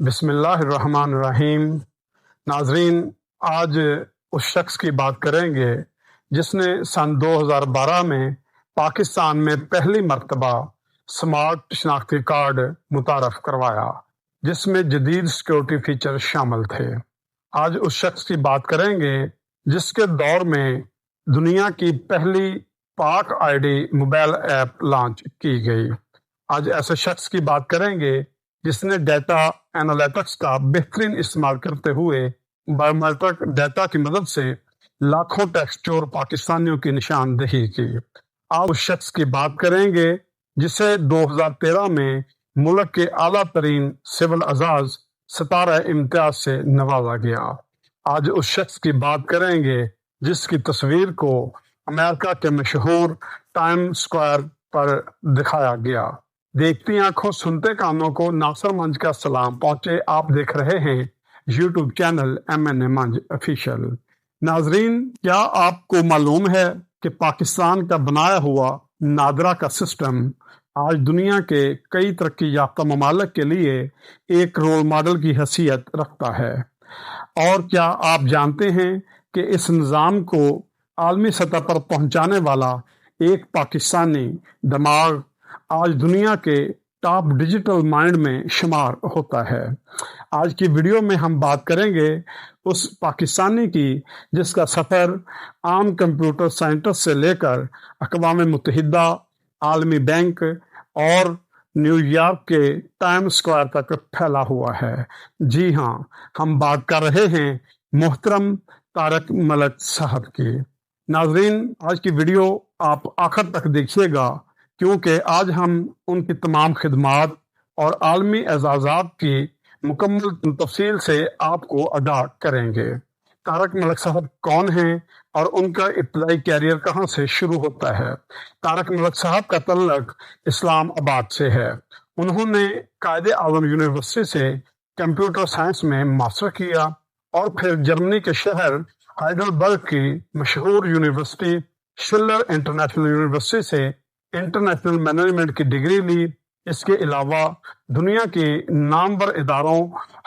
بسم اللہ الرحمن الرحیم۔ ناظرین، آج اس شخص کی بات کریں گے جس نے سن 2012 میں پاکستان میں پہلی مرتبہ سمارٹ شناختی کارڈ متعارف کروایا، جس میں جدید سیکیورٹی فیچر شامل تھے۔ آج اس شخص کی بات کریں گے جس کے دور میں دنیا کی پہلی پاک I D mobile app launch کی گئی۔ آج ایسے شخص کی بات کریں گے جس نے ڈیٹا انالیٹکس کا بہترین استعمال کرتے ہوئے بایومیٹرک ڈیٹا کی مدد سے لاکھوں ٹیکس چور پاکستانیوں کی نشاندہی کی۔ آج اس شخص کی بات کریں گے جسے 2013 میں ملک کے اعلیٰ ترین سول اعزاز ستارہ امتیاز سے نوازا گیا۔ آج اس شخص کی بات کریں گے جس کی تصویر کو امریکہ کے مشہور ٹائم اسکوائر پر دکھایا گیا۔ دیکھتی آنکھوں سنتے کانوں کو ناصر منج کا سلام پہنچے۔ آپ دیکھ رہے ہیں یوٹیوب چینل MNA منج آفیشیل۔ ناظرین، کیا آپ کو معلوم ہے کہ پاکستان کا بنایا ہوا نادرا کا سسٹم آج دنیا کے کئی ترقی یافتہ ممالک کے لیے ایک رول ماڈل کی حیثیت رکھتا ہے؟ اور کیا آپ جانتے ہیں کہ اس نظام کو عالمی سطح پر پہنچانے والا ایک پاکستانی دماغ آج دنیا کے ٹاپ ڈیجیٹل مائنڈ میں شمار ہوتا ہے؟ آج کی ویڈیو میں ہم بات کریں گے اس پاکستانی کی جس کا سفر عام کمپیوٹر سائنٹسٹ سے لے کر اقوام متحدہ، عالمی بینک اور نیو یارک کے ٹائم اسکوائر تک پھیلا ہوا ہے۔ جی ہاں، ہم بات کر رہے ہیں محترم طارق ملک صاحب کی۔ ناظرین، آج کی ویڈیو آپ آخر تک دیکھیے گا کیونکہ آج ہم ان کی تمام خدمات اور عالمی اعزازات کی مکمل تفصیل سے آپ کو آگاہ کریں گے۔ طارق ملک صاحب کون ہیں اور ان کا ابتدائی کیریئر کہاں سے شروع ہوتا ہے؟ طارق ملک صاحب کا تعلق اسلام آباد سے ہے۔ انہوں نے قائد اعظم یونیورسٹی سے کمپیوٹر سائنس میں ماسٹر کیا اور پھر جرمنی کے شہر ہائیڈلبرگ کی مشہور یونیورسٹی شلر انٹرنیشنل یونیورسٹی سے انٹرنیشنل مینجمنٹ کی ڈگری لی۔ اس کے علاوہ دنیا کی نامور اداروں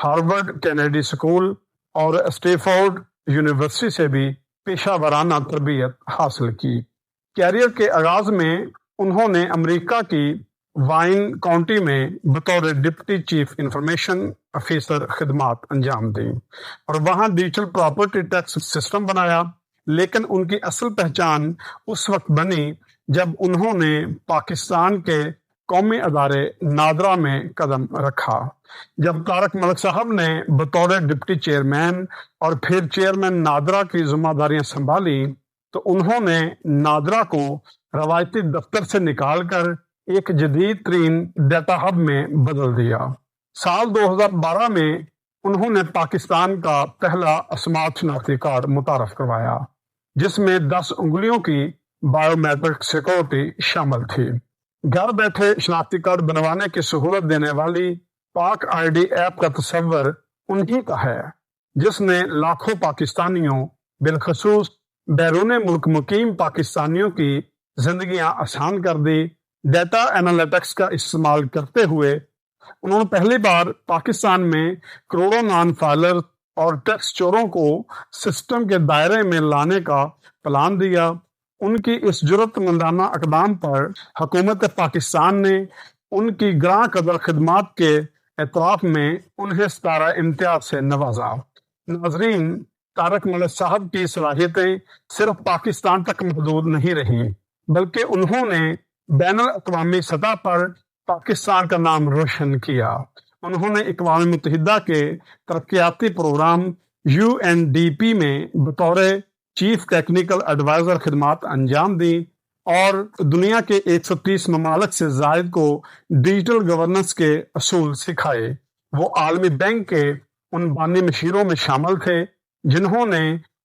ہارورڈ کینیڈی اسکول اور اسٹیفورڈ یونیورسٹی سے بھی پیشہ ورانہ تربیت حاصل کی۔ کیریئر کے آغاز میں انہوں نے امریکہ کی وائن کاؤنٹی میں بطور ڈپٹی چیف انفارمیشن آفیسر خدمات انجام دیں اور وہاں ڈیجیٹل پراپرٹی ٹیکس سسٹم بنایا، لیکن ان کی اصل پہچان اس وقت بنی جب انہوں نے پاکستان کے قومی ادارے نادرا میں قدم رکھا۔ جب طارق ملک صاحب نے بطور ڈپٹی چیئرمین اور پھر چیئرمین نادرا کی ذمہ داریاں سنبھالی تو انہوں نے نادرا کو روایتی دفتر سے نکال کر ایک جدید ترین ڈیٹا ہب میں بدل دیا۔ سال 2012 میں انہوں نے پاکستان کا پہلا اسمارٹ شناختی کارڈ متعارف کروایا جس میں 10 انگلیوں کی بایو میٹرک سیکورٹی شامل تھی۔ گھر بیٹھے شناختی کارڈ بنوانے کی سہولت دینے والی پاک آئی ڈی ایپ کا تصور انہی کا ہے جس نے لاکھوں پاکستانیوں بالخصوص بیرون ملک مقیم پاکستانیوں کی زندگیاں آسان کر دی۔ ڈیٹا انالیٹکس کا استعمال کرتے ہوئے انہوں نے پہلی بار پاکستان میں کروڑوں نان فائلر اور ٹیکس چوروں کو سسٹم کے دائرے میں لانے کا پلان دیا۔ ان کی اس جرأت مندانہ اقدام پر حکومت پاکستان نے ان کی گراں قدر خدمات کے اعتراف میں انہیں ستارہ امتیاز سے نوازا۔ ناظرین، طارق ملک صاحب کی صلاحیتیں صرف پاکستان تک محدود نہیں رہیں بلکہ انہوں نے بین الاقوامی سطح پر پاکستان کا نام روشن کیا۔ انہوں نے اقوام متحدہ کے ترقیاتی پروگرام UNDP میں بطور چیف ٹیکنیکل ایڈوائزر خدمات انجام دی اور دنیا کے 130 ممالک سے زائد کو ڈیجیٹل گورننس کے اصول سکھائے۔ وہ عالمی بینک کے ان بانی مشیروں میں شامل تھے جنہوں نے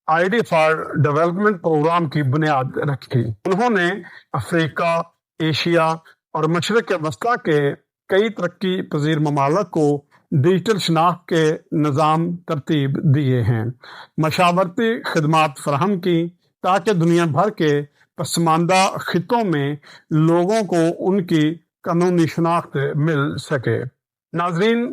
I D for development programme کی بنیاد رکھی۔ انہوں نے افریقہ، ایشیا اور مشرق وسطیٰ کے کئی ترقی پذیر ممالک کو ڈیجیٹل شناخت کے نظام ترتیب دیے ہیں، مشاورتی خدمات فراہم کی تاکہ دنیا بھر کے پسماندہ خطوں میں لوگوں کو ان کی قانونی شناخت مل سکے۔ ناظرین،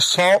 100